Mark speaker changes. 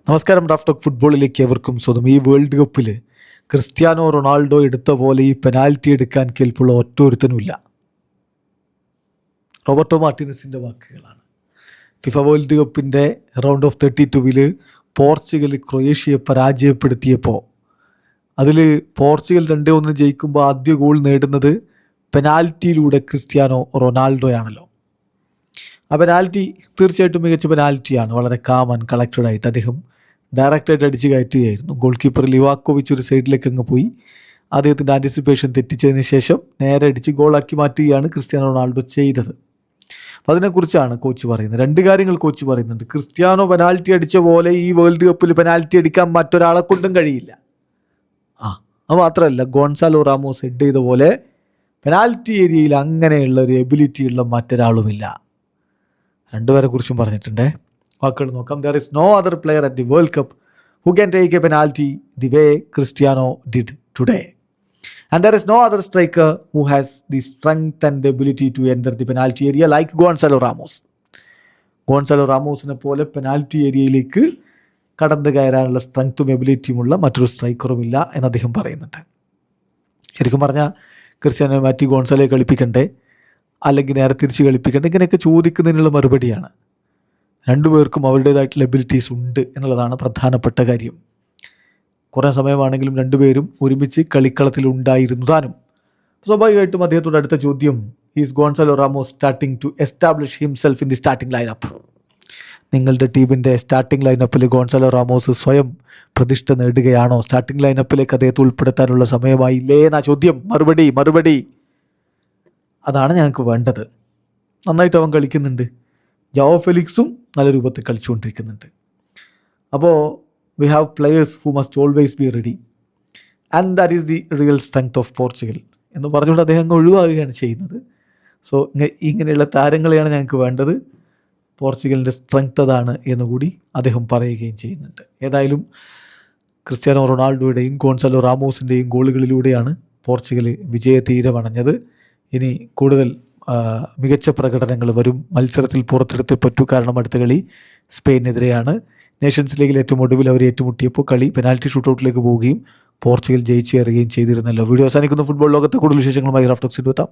Speaker 1: നമസ്കാരം. Raf talk ഫുട്ബോളിലേക്ക് ഏവർക്കും സ്വന്തം. ഈ വേൾഡ് കപ്പിൽ ക്രിസ്ത്യാനോ റൊണാൾഡോ എടുത്ത പോലെ ഈ പെനാൽറ്റി എടുക്കാൻ കേൾപ്പുള്ള ഒറ്റൊരുത്തനുമില്ല. റോബർട്ടോ മാർട്ടിനസിൻ്റെ വാക്കുകളാണ്. ഫിഫ വേൾഡ് കപ്പിൻ്റെ റൗണ്ട് ഓഫ് 32 പോർച്ചുഗൽ ക്രൊയേഷ്യയെ പരാജയപ്പെടുത്തിയപ്പോൾ അതിൽ പോർച്ചുഗൽ 2-1 ജയിക്കുമ്പോൾ ആദ്യ ഗോൾ നേടുന്നത് പെനാൽറ്റിയിലൂടെ ക്രിസ്ത്യാനോ റൊണാൾഡോയാണല്ലോ. ആ പെനാൽറ്റി തീർച്ചയായിട്ടും മികച്ച പെനാൽറ്റിയാണ്. വളരെ കാം ആൻഡ് കളക്റ്റഡ് ആയിട്ട് അദ്ദേഹം ഡയറക്റ്റായിട്ട് അടിച്ച് കയറ്റുകയായിരുന്നു. ഗോൾ കീപ്പർ ലിവാക്കോവിച്ച് ഒരു സൈഡിലേക്ക് അങ്ങ് പോയി അദ്ദേഹത്തിൻ്റെ ആൻറ്റിസിപ്പേഷൻ തെറ്റിച്ചതിന് ശേഷം നേരെ അടിച്ച് ഗോളാക്കി മാറ്റുകയാണ് ക്രിസ്ത്യാനോ റൊണാൾഡോ ചെയ്തത്. അപ്പോൾ അതിനെക്കുറിച്ചാണ് കോച്ച് പറയുന്നത്. രണ്ട് കാര്യങ്ങൾ കോച്ച് പറയുന്നുണ്ട്. ക്രിസ്ത്യാനോ പെനാൽറ്റി അടിച്ച പോലെ ഈ വേൾഡ് കപ്പിൽ പെനാൽറ്റി അടിക്കാൻ മറ്റൊരാളെ കൊണ്ടും കഴിയില്ല. അത് മാത്രമല്ല, ഗോൺസാലോ റാമോസ് ഹെഡ് ചെയ്ത പോലെ പെനാൽറ്റി ഏരിയയിൽ അങ്ങനെയുള്ള ഒരു എബിലിറ്റിയുള്ള മറ്റൊരാളുമില്ല. രണ്ടുപേരെ കുറിച്ചും പറഞ്ഞിട്ടുണ്ട്. വാക്കുകൾ നോക്കാം. There is no other player at the world cup who can take a penalty the way Cristiano did today and there is no other striker who has the strength and ability to enter the penalty area like Gonzalo Ramos. Gonzalo റാമോസിനെ പോലെ penalty ഏരിയയിലേക്ക് കടന്നു കയറാനുള്ള സ്ട്രെങ്ത്തും എബിലിറ്റിയുമുള്ള മറ്റൊരു സ്ട്രൈക്കറുമില്ല എന്ന് അദ്ദേഹം പറയുന്നുണ്ട്. ശരിക്കും പറഞ്ഞാൽ ക്രിസ്ത്യാനോ മാറ്റി ഗോൺസാലോയെ കളിപ്പിക്കണ്ടേ, അല്ലെങ്കിൽ നേരെ തിരിച്ച് കളിപ്പിക്കണ്ടേ, ഇങ്ങനെയൊക്കെ ചോദിക്കുന്നതിനുള്ള മറുപടിയാണ്. രണ്ടുപേർക്കും അവരുടേതായിട്ടുള്ള എബിലിറ്റീസ് ഉണ്ട് എന്നുള്ളതാണ് പ്രധാനപ്പെട്ട കാര്യം. കുറേ സമയമാണെങ്കിലും രണ്ടുപേരും ഒരുമിച്ച് കളിക്കളത്തിൽ ഉണ്ടായിരുന്നു താനും. സ്വാഭാവികമായിട്ടും അദ്ദേഹത്തോട് അടുത്ത ചോദ്യം, is Gonzalo Ramos starting to establish himself in the starting lineup? നിങ്ങളുടെ ടീമിൻ്റെ സ്റ്റാർട്ടിംഗ് ലൈനപ്പിൽ ഗോൺസാലോ റാമോസ് സ്വയം പ്രതിഷ്ഠ നേടുകയാണോ? സ്റ്റാർട്ടിംഗ് ലൈനപ്പിലേക്ക് അദ്ദേഹത്തെ ഉൾപ്പെടുത്താനുള്ള സമയമായില്ലേ എന്നാ ചോദ്യം. മറുപടി അതാണ് ഞങ്ങൾക്ക് വേണ്ടത്. നന്നായിട്ട് അവൻ കളിക്കുന്നുണ്ട്. ജാവോ ഫെലിക്സും നല്ല രൂപത്തിൽ കളിച്ചുകൊണ്ടിരിക്കുന്നുണ്ട്. അപ്പോൾ we have players who must always be ready and that is the real strength of Portugal എന്ന് പറഞ്ഞുകൊണ്ട് അദ്ദേഹം അങ്ങ് ഒഴിവാകുകയാണ് ചെയ്യുന്നത്. സോ ഇങ്ങനെയുള്ള താരങ്ങളെയാണ് ഞങ്ങൾക്ക് വേണ്ടത്. പോർച്ചുഗലിൻ്റെ സ്ട്രെങ്ത് അതാണ് എന്നുകൂടി അദ്ദേഹം പറയുകയും ചെയ്യുന്നുണ്ട്. ഏതായാലും ക്രിസ്ത്യാനോ റൊണാൾഡോയുടെയും ഗോൺസാലോ റാമോസിൻ്റെയും ഗോളുകളിലൂടെയാണ് പോർച്ചുഗൽ വിജയതീരമണഞ്ഞത്. ഇനി കൂടുതൽ മികച്ച പ്രകടനങ്ങൾ വരും. മത്സരത്തിൽ പുറത്തെടുത്ത് പറ്റൂ. കാരണം അടുത്ത കളി സ്പെയിനെതിരെയാണ്. നേഷൻസ് ലീഗിൽ ഏറ്റവും ഒടുവിൽ അവർ ഏറ്റുമുട്ടിയപ്പോൾ കളി പെനാൽറ്റി ഷൂട്ടൗട്ടിലേക്ക് പോവുകയും പോർച്ചുഗൽ ജയിച്ചേറുകയും ചെയ്തിരുന്നല്ലോ. വീഡിയോ അവസാനിക്കുന്ന ഫുട്ബോൾ ലോകത്തെ കൂടുതൽ വിശേഷങ്ങളുമായി റാഫ് ടോക്സിൽ എത്താം.